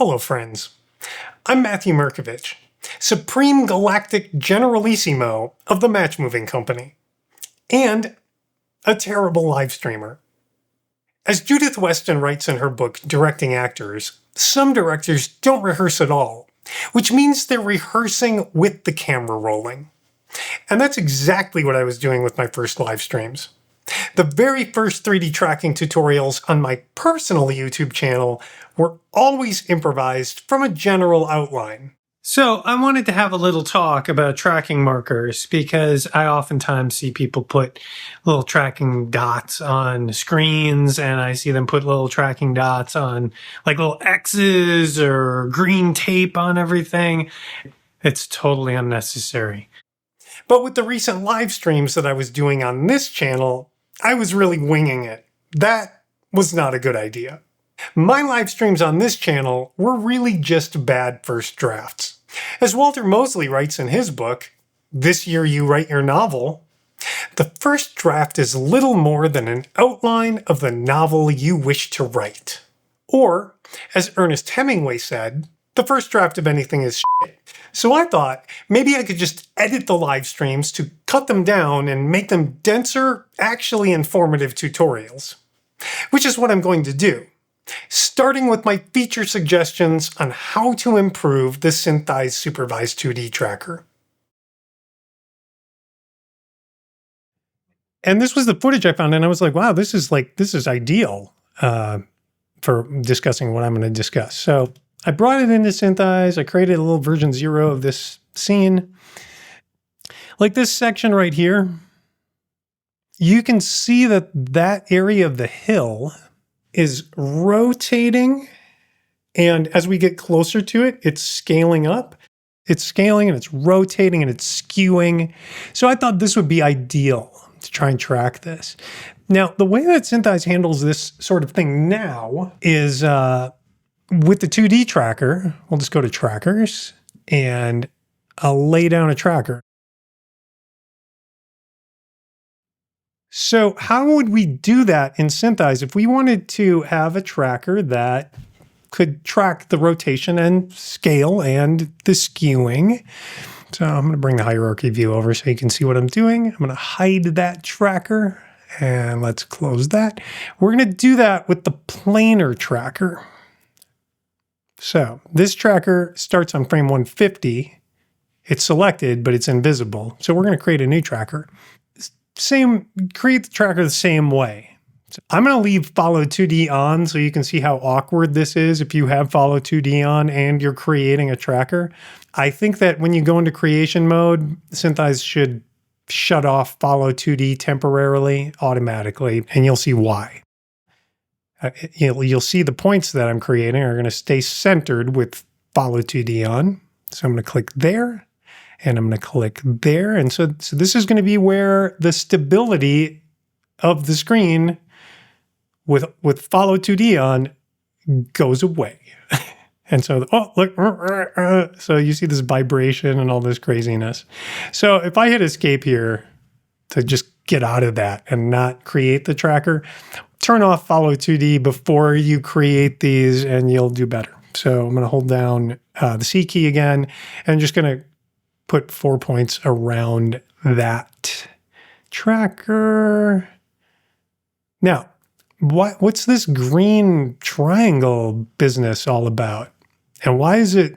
Hello friends, I'm Matthew Merkovich, Supreme Galactic Generalissimo of the Matchmoving Company, and a terrible live streamer. As Judith Weston writes in her book, Directing Actors, some directors don't rehearse at all, which means they're rehearsing with the camera rolling. And that's exactly what I was doing with my first live streams. The very first 3D tracking tutorials on my personal YouTube channel were always improvised from a general outline. So I wanted to have a little talk about tracking markers because I oftentimes see people put little tracking dots on screens, and I see them put little tracking dots on like little X's or green tape on everything. It's totally unnecessary. But with the recent live streams that I was doing on this channel, I was really winging it. That was not a good idea. My live streams on this channel were really just bad first drafts. As Walter Mosley writes in his book, This Year You Write Your Novel, the first draft is little more than an outline of the novel you wish to write. Or, as Ernest Hemingway said, the first draft of anything is shit. So I thought maybe I could just edit the live streams to cut them down and make them denser, actually informative tutorials. Which is what I'm going to do, starting with my feature suggestions on how to improve the SynthEyes Supervised 2D Tracker. And this was the footage I found, and I was like, wow, this is ideal for discussing what I'm going to discuss. So I brought it into SynthEyes. I created a little version 0 of this scene. Like this section right here, you can see that that area of the hill is rotating. And as we get closer to it, it's scaling up. It's scaling and it's rotating and it's skewing. So I thought this would be ideal to try and track this. Now, the way that SynthEyes handles this sort of thing now is with the 2D tracker, we'll just go to trackers and I'll lay down a tracker. So how would we do that in SynthEyes if we wanted to have a tracker that could track the rotation and scale and the skewing? So I'm going to bring the hierarchy view over so you can see what I'm doing. I'm going to hide that tracker and let's close that. We're going to do that with the planar tracker. So this tracker starts on frame 150. It's selected, but it's invisible. So we're going to create a new tracker. Create the tracker the same way. So I'm going to leave follow 2D on so you can see how awkward this is if you have follow 2D on and you're creating a tracker. I think that when you go into creation mode, SynthEyes should shut off follow 2D temporarily, automatically, and you'll see why. You'll see the points that I'm creating are going to stay centered with follow 2D on. So I'm going to click there and I'm going to click there. And so this is going to be where the stability of the screen with follow 2D on goes away. And so, oh, look, so you see this vibration and all this craziness. So if I hit escape here to just get out of that and not create the tracker, turn off follow 2D before you create these and you'll do better. So I'm going to hold down the C key again and I'm just going to put 4 points around that tracker. Now, what's this green triangle business all about? And why is it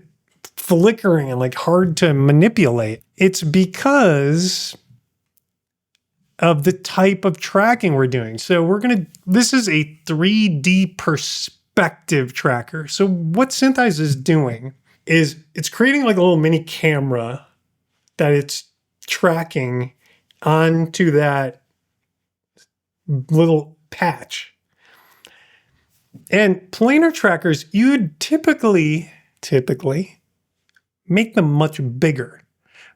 flickering and like hard to manipulate? It's because of the type of tracking we're doing. So this is a 3D perspective tracker. So what SynthEyes is doing is it's creating like a little mini camera that it's tracking onto that little patch. And planar trackers, you'd typically make them much bigger.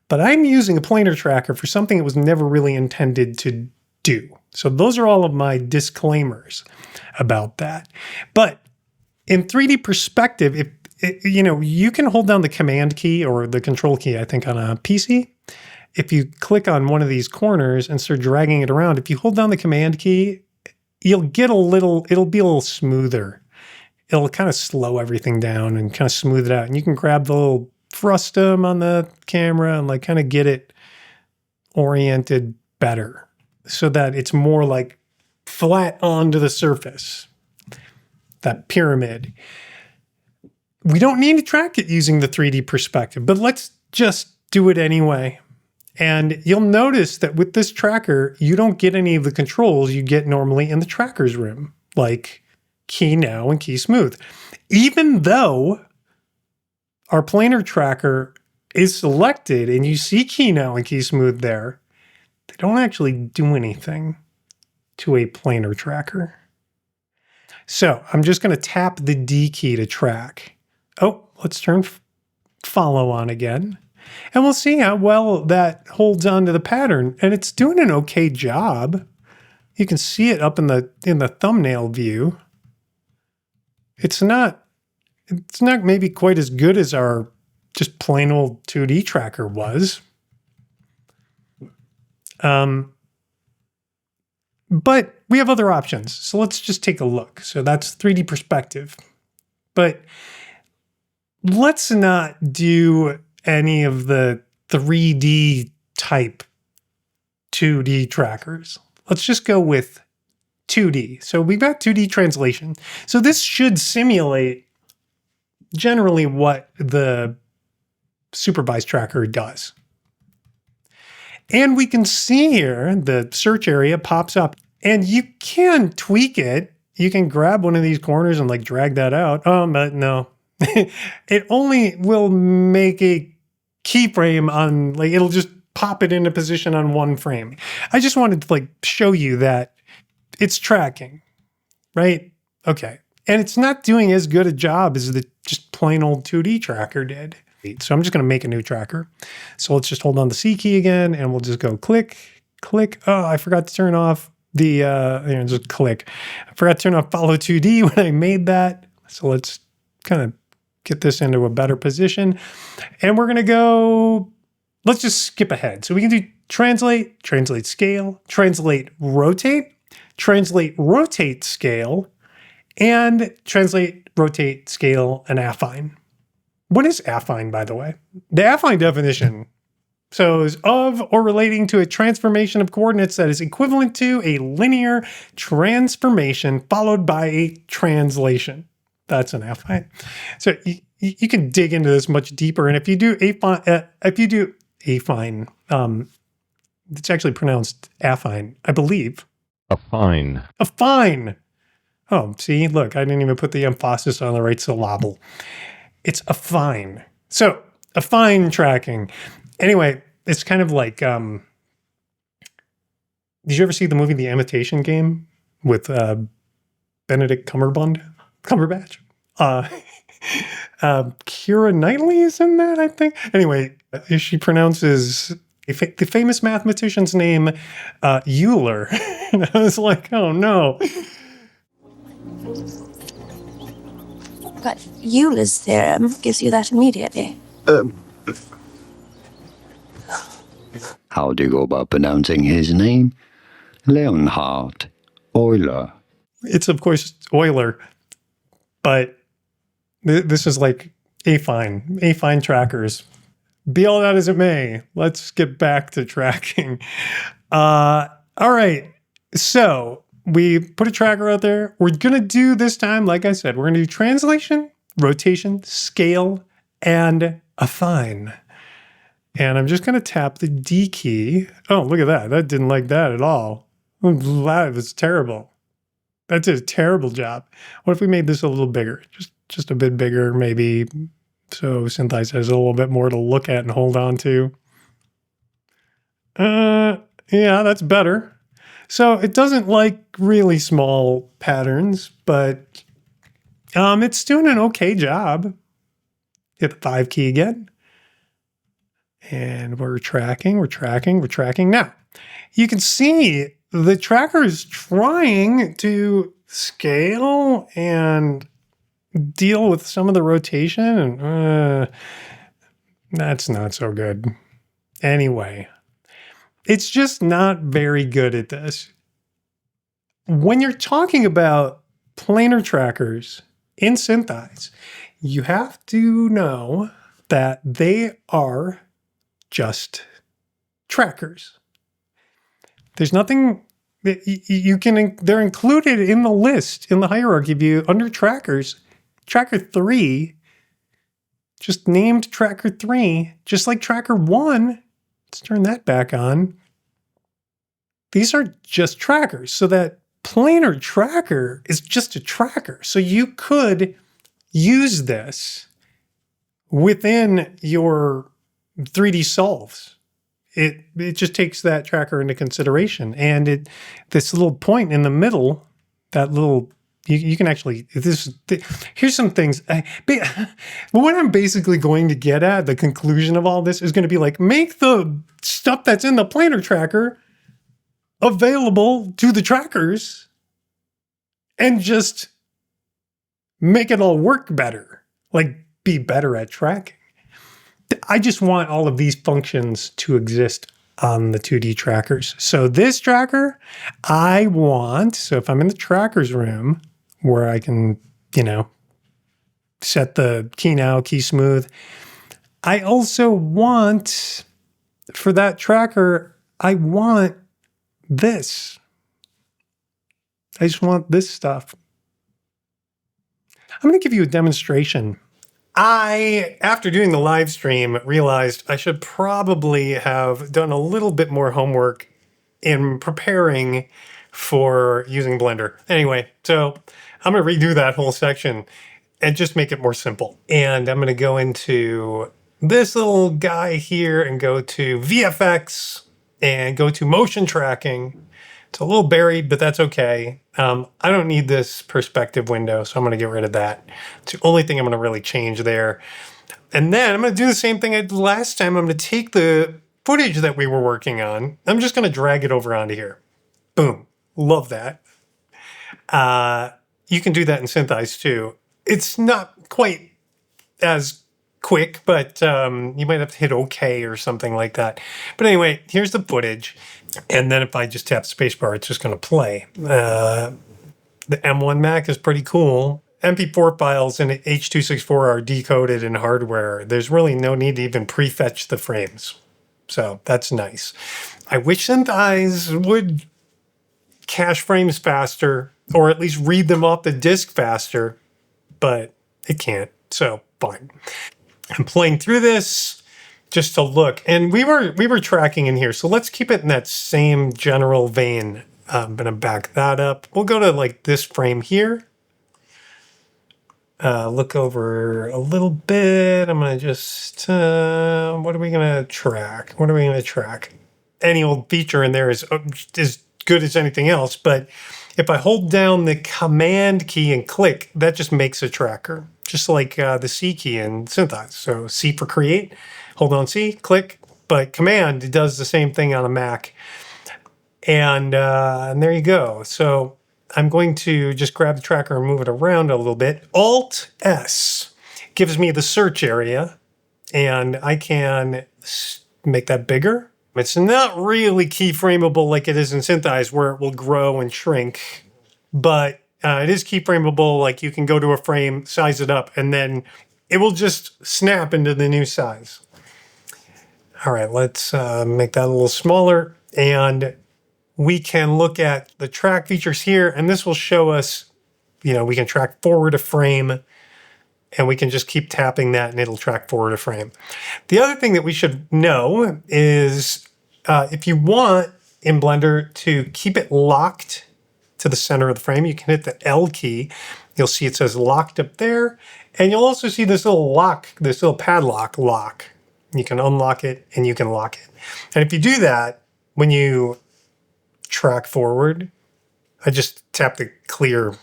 But I'm using a planar tracker for something it was never really intended to do. So those are all of my disclaimers about that. But in 3D perspective, you can hold down the command key or the control key, I think, on a PC. If you click on one of these corners and start dragging it around, if you hold down the command key, it'll be a little smoother. it'll kind of slow everything down and kind of smooth it out. And you can grab the little frustum on the camera and like kind of get it oriented better so that it's more like flat onto the surface, that pyramid. We don't need to track it using the 3D perspective, but let's just do it anyway. And you'll notice that with this tracker, you don't get any of the controls you get normally in the tracker's room, like key now and key smooth. Even though our planar tracker is selected and you see key now and key smooth there, they don't actually do anything to a planar tracker. So I'm just going to tap the D key to track. Oh, let's turn follow on again. And we'll see how well that holds on to the pattern. And it's doing an okay job. You can see it up in the thumbnail view. It's not maybe quite as good as our just plain old 2D tracker was. But we have other options. So let's just take a look. So that's 3D perspective. But let's not do any of the 3D type 2D trackers. Let's just go with 2D. So we've got 2D translation. So this should simulate generally what the supervised tracker does. And we can see here the search area pops up and you can tweak it. You can grab one of these corners and like drag that out. But no, it only will make a keyframe on, like, it'll just pop it into position on one frame. I just wanted to like show you that it's tracking, right? Okay. And it's not doing as good a job as the just plain old 2D tracker did. So I'm just going to make a new tracker. So let's just hold on the C key again and we'll just go click, click. Oh, I forgot to turn off the, just click. I forgot to turn off follow 2D when I made that. So let's kind of get this into a better position. And we're going to go, let's just skip ahead. So we can do translate, translate scale, translate rotate scale, and translate, rotate, scale, and affine. What is affine, by the way? The affine definition, so is of or relating to a transformation of coordinates that is equivalent to a linear transformation followed by a translation. That's an affine. So you can dig into this much deeper. And if you do affine, it's actually pronounced affine, I believe. Affine. Affine. Oh, see, look, I didn't even put the emphasis on the right syllable. It's affine. So affine tracking. Anyway, it's kind of like, did you ever see the movie The Imitation Game with Benedict Cumberbatch? Keira Knightley is in that, I think. Anyway, she pronounces the famous mathematician's name Euler. And I was like, oh no. But Euler's theorem gives you that immediately. How do you go about pronouncing his name? Leonhard Euler. It's, of course, Euler, but this is like affine trackers. Be all that as it may, let's get back to tracking. All right, so we put a tracker out there. We're going to do this time, like I said, we're going to do translation, rotation, scale, and affine. And I'm just going to tap the D key. Oh, look at that. That didn't like that at all. That was terrible. That did a terrible job. What if we made this a little bigger? Just a bit bigger, maybe, so SynthEyes has a little bit more to look at and hold on to. Yeah, that's better. So it doesn't like really small patterns, but it's doing an okay job. Hit the 5 key again. And we're tracking. Now, you can see the tracker is trying to scale and deal with some of the rotation, and that's not so good. Anyway, it's just not very good at this. When you're talking about planar trackers, in SynthEyes, you have to know that they are just trackers. There's nothing that you can, they're included in the list, in the hierarchy view under trackers. Tracker 3, just named Tracker 3, just like Tracker 1. Let's turn that back on. These are just trackers. So that planar tracker is just a tracker. So you could use this within your 3D solves. It just takes that tracker into consideration. And this little point in the middle, that little, you can actually, here's some things. What I'm basically going to get at, the conclusion of all this is going to be like, make the stuff that's in the planar tracker available to the trackers and just make it all work better, like be better at tracking. I just want all of these functions to exist on the 2D trackers. So this tracker, I want, so if I'm in the trackers room where I can, set the key now, key smooth, I also want, for that tracker, I want this. I just want this stuff. I'm going to give you a demonstration. After doing the live stream, realized I should probably have done a little bit more homework in preparing for using Blender. Anyway, so I'm going to redo that whole section and just make it more simple. And I'm going to go into this little guy here and go to VFX and go to motion tracking. It's a little buried, but that's okay. I don't need this perspective window, so I'm going to get rid of that. It's the only thing I'm going to really change there. And then I'm going to do the same thing I did last time. I'm going to take the footage that we were working on. I'm just going to drag it over onto here. Boom. Love that. You can do that in SynthEyes too. It's not quite as quick, but you might have to hit OK or something like that. But anyway, here's the footage. And then if I just tap spacebar, it's just going to play. The M1 Mac is pretty cool. MP4 files in H.264 are decoded in hardware. There's really no need to even prefetch the frames. So that's nice. I wish SynthEyes would cache frames faster, or at least read them off the disk faster, but it can't. So fine. I'm playing through this just to look, and we were tracking in here, so let's keep it in that same general vein. I'm gonna back that up. We'll go to like this frame here. Look over a little bit. I'm gonna just what are we gonna track? What are we gonna track? Any old feature in there is as good as anything else, but if I hold down the command key and click, that just makes a tracker, just like the C key in SynthEyes. So C for create, hold on C, click, but command does the same thing on a Mac. And there you go. So I'm going to just grab the tracker and move it around a little bit. Alt S gives me the search area, and I can make that bigger. It's not really keyframeable like it is in SynthEyes, where it will grow and shrink, but it is keyframeable. Like you can go to a frame, size it up, and then it will just snap into the new size. All right, let's make that a little smaller, and we can look at the track features here, and this will show us, we can track forward a frame, and we can just keep tapping that and it'll track forward a frame. The other thing that we should know is if you want in Blender to keep it locked to the center of the frame, you can hit the L key. You'll see it says locked up there. And you'll also see this little lock, this little padlock lock. You can unlock it and you can lock it. And if you do that, when you track forward, I just tap the clear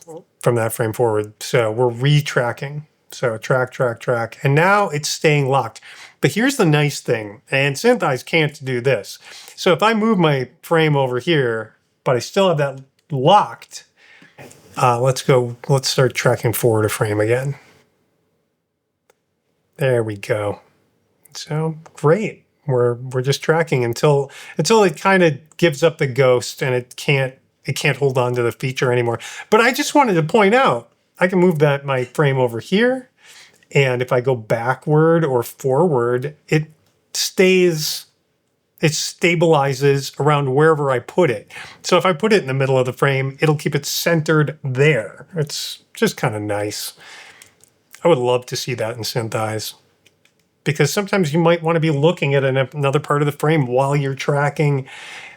from that frame forward. So we're retracking. So track, track, track. And now it's staying locked. But here's the nice thing, and SynthEyes can't do this. So if I move my frame over here, but I still have that locked, let's start tracking forward a frame again. There we go. So great. We're just tracking until it kind of gives up the ghost and it can't hold on to the feature anymore. But I just wanted to point out I can move my frame over here. And if I go backward or forward, it stabilizes around wherever I put it. So if I put it in the middle of the frame, it'll keep it centered there. It's just kind of nice. I would love to see that in SynthEyes, because sometimes you might want to be looking at another part of the frame while you're tracking,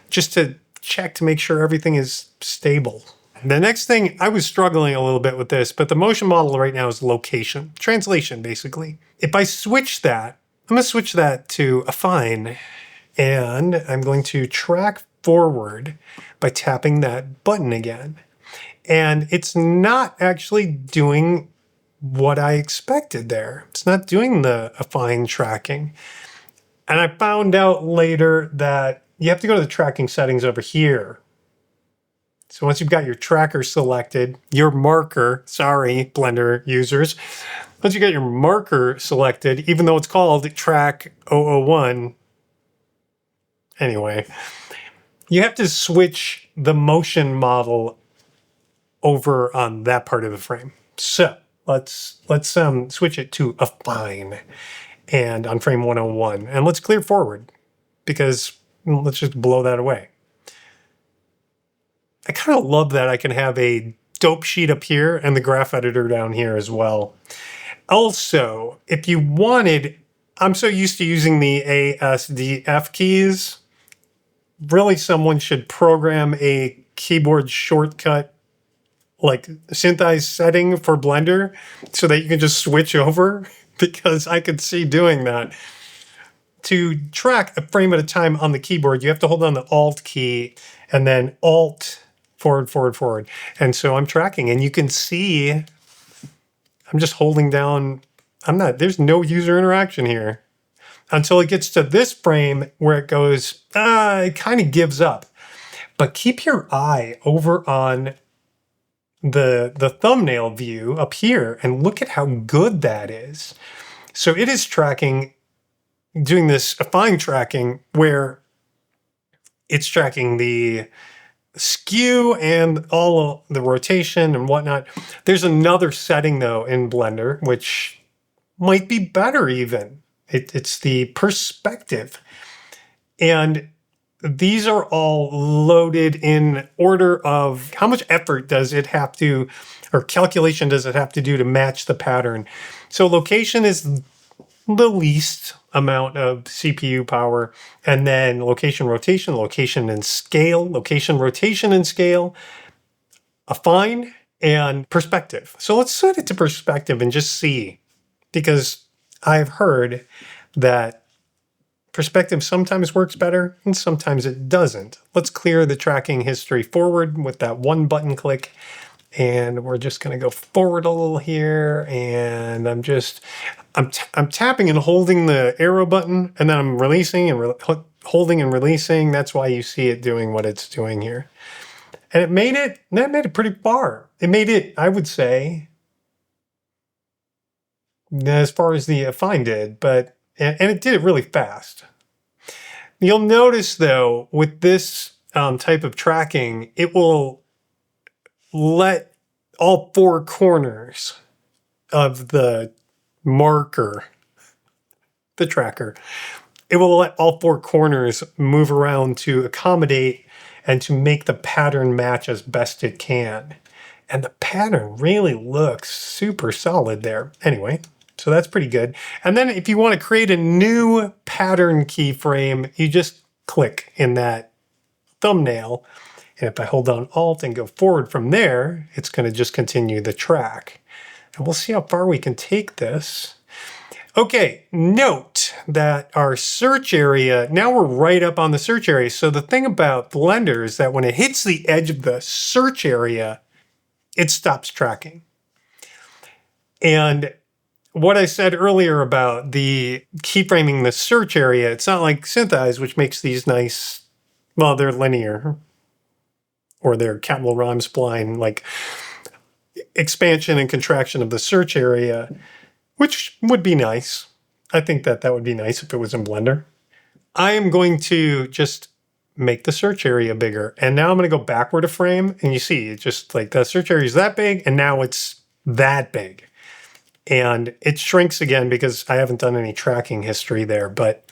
just to check to make sure everything is stable. The next thing, I was struggling a little bit with this, but the motion model right now is location, translation basically. If I switch that, I'm going to switch that to Affine, and I'm going to track forward by tapping that button again. And it's not actually doing what I expected there. It's not doing the Affine tracking. And I found out later that you have to go to the tracking settings over here. So once you've got your tracker selected, your marker, sorry, Blender users, once you get your marker selected, even though it's called track 001, anyway, you have to switch the motion model over on that part of the frame. So let's switch it to Affine and on frame 101, and let's clear forward, because let's just blow that away. I kind of love that I can have a dope sheet up here and the graph editor down here as well. Also, if you wanted, I'm so used to using the ASDF keys. Really, someone should program a keyboard shortcut like SynthEyes setting for Blender so that you can just switch over, because I could see doing that. To track a frame at a time on the keyboard, you have to hold on the Alt key and then Alt, forward, forward, forward. And so I'm tracking, and you can see I'm just holding down. There's no user interaction here until it gets to this frame where it goes, it kind of gives up. But keep your eye over on the thumbnail view up here and look at how good that is. So it is tracking, doing this Affine tracking where it's tracking the skew and all the rotation and whatnot. There's another setting though in Blender which might be better even. It's the perspective. And these are all loaded in order of how much effort does it have to, or calculation does it have to do to match the pattern. So location is the least amount of CPU power, and then location, rotation, location and scale, location, rotation and scale, Affine, and perspective. So let's set it to perspective and just see, because I've heard that perspective sometimes works better and sometimes it doesn't. Let's clear the tracking history forward with that one button click. And we're just going to go forward a little here. And I'm tapping and holding the arrow button, and then I'm releasing and holding and releasing. That's why you see it doing what it's doing here. And that made it pretty far. It made it, I would say, as far as the Affine did, but and it did it really fast. You'll notice though, with this type of tracking, it will let all four corners of the marker, the tracker, it will let all four corners move around to accommodate and to make the pattern match as best it can. And the pattern really looks super solid there. Anyway, so that's pretty good. And then if you want to create a new pattern keyframe, you just click in that thumbnail. And if I hold down Alt and go forward from there, it's going to just continue the track. And we'll see how far we can take this. Okay, note that our search area, now we're right up on the search area. So the thing about Blender is that when it hits the edge of the search area, it stops tracking. And what I said earlier about the keyframing the search area, it's not like SynthEyes, which makes these nice, well, they're linear, or they're capital rhyme spline, like expansion and contraction of the search area, which would be nice. I think that would be nice if it was in Blender. I am going to just make the search area bigger. And now I'm going to go backward a frame, and you see, it's just like the search area is that big, and now it's that big. And it shrinks again because I haven't done any tracking history there. But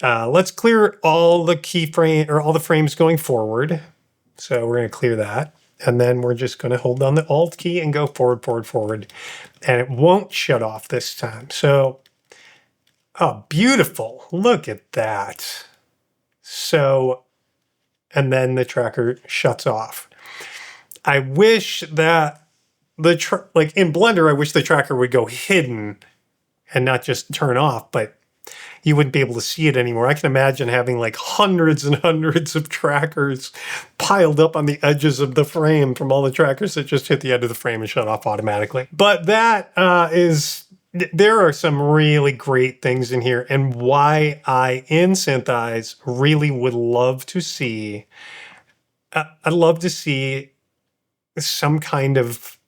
let's clear all the keyframe or all the frames going forward. So we're going to clear that. And then we're just going to hold down the Alt key and go forward, forward, forward. And it won't shut off this time. So, oh, beautiful. Look at that. So, and then the tracker shuts off. I wish that like in Blender, I wish the tracker would go hidden and not just turn off, but you wouldn't be able to see it anymore. I can imagine having like hundreds and hundreds of trackers piled up on the edges of the frame from all the trackers that just hit the end of the frame and shut off automatically. But that there are some really great things in here, and why I, in SynthEyes, really would love to see, I'd love to see some kind of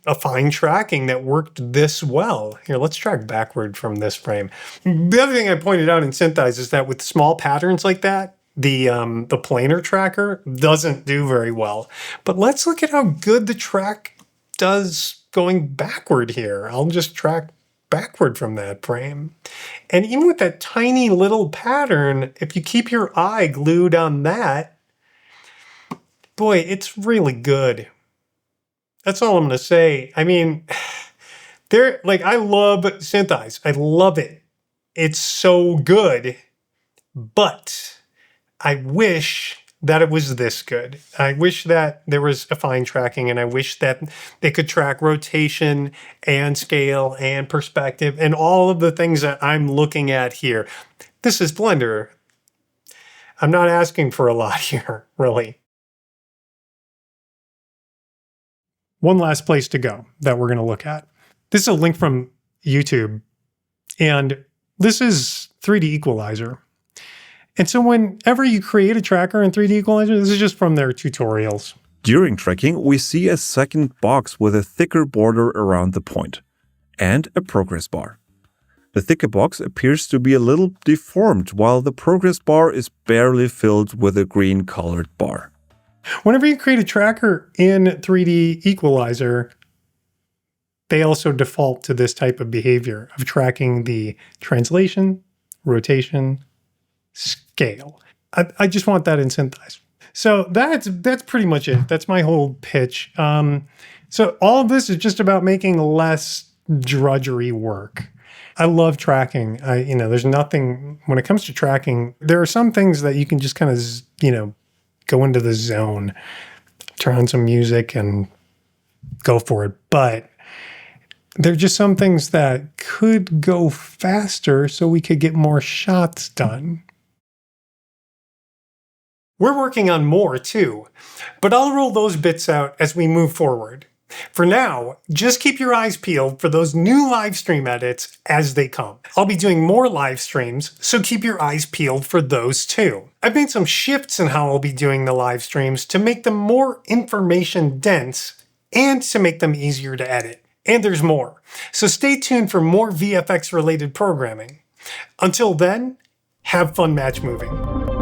affine tracking that worked this well. Here, let's track backward from this frame. The other thing I pointed out in SynthEyes is that with small patterns like that, the planar tracker doesn't do very well. But let's look at how good the track does going backward here. I'll just track backward from that frame. And even with that tiny little pattern, if you keep your eye glued on that, boy, it's really good. That's all I'm going to say. I mean, I love SynthEyes. I love it. It's so good. But I wish that it was this good. I wish that there was affine tracking, and I wish that they could track rotation and scale and perspective and all of the things that I'm looking at here. This is Blender. I'm not asking for a lot here, really. One last place to go that we're going to look at. This is a link from YouTube, and this is 3D Equalizer. And so whenever you create a tracker in 3D Equalizer, this is just from their tutorials. During tracking, we see a second box with a thicker border around the point, and a progress bar. The thicker box appears to be a little deformed, while the progress bar is barely filled with a green colored bar. Whenever you create a tracker in 3D Equalizer, they also default to this type of behavior of tracking the translation, rotation, scale. I just want that in SynthEyes. So that's pretty much it. That's my whole pitch. So all of this is just about making less drudgery work. I love tracking. There's nothing, when it comes to tracking, there are some things that you can just kind of, go into the zone, turn on some music and go for it. But there are just some things that could go faster so we could get more shots done. We're working on more too, but I'll roll those bits out as we move forward. For now, just keep your eyes peeled for those new live stream edits as they come. I'll be doing more live streams, so keep your eyes peeled for those too. I've made some shifts in how I'll be doing the live streams to make them more information dense and to make them easier to edit. And there's more. So stay tuned for more VFX related programming. Until then, have fun match moving.